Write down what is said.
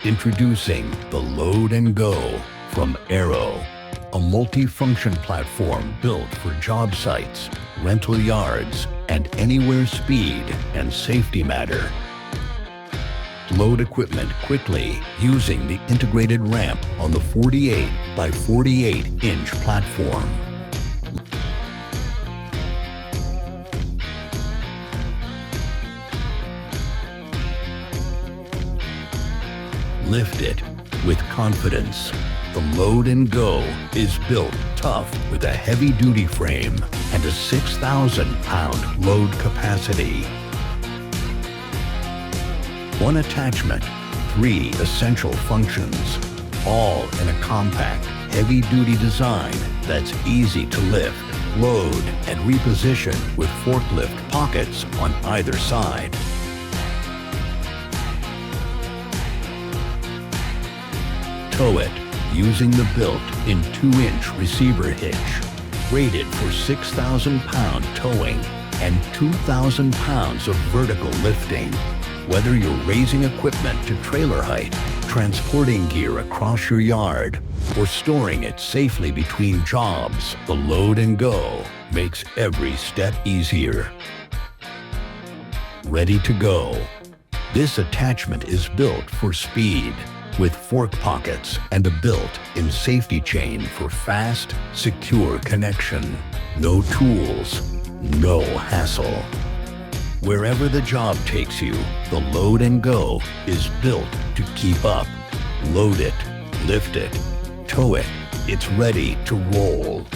Introducing the Load and Go from Arrow, a multi-function platform built for job sites, rental yards, and anywhere speed and safety matter. Load equipment quickly using the integrated ramp on the 48 by 48 inch platform. Lift it with confidence. The Load and Go is built tough with a heavy-duty frame and a 6,000-pound load capacity. One attachment, 3 essential functions, all in a compact, heavy-duty design that's easy to lift, load, and reposition with forklift pockets on either side. Tow it using the built-in 2-inch receiver hitch, rated for 6,000-pound towing and 2,000 pounds of vertical lifting. Whether you're raising equipment to trailer height, transporting gear across your yard, or storing it safely between jobs, the Load and Go makes every step easier. Ready to go. This attachment is built for speed, with fork pockets and a built-in safety chain for fast, secure connection. No tools, no hassle. Wherever the job takes you, the Load and Go is built to keep up. Load it, lift it, tow it. It's ready to roll.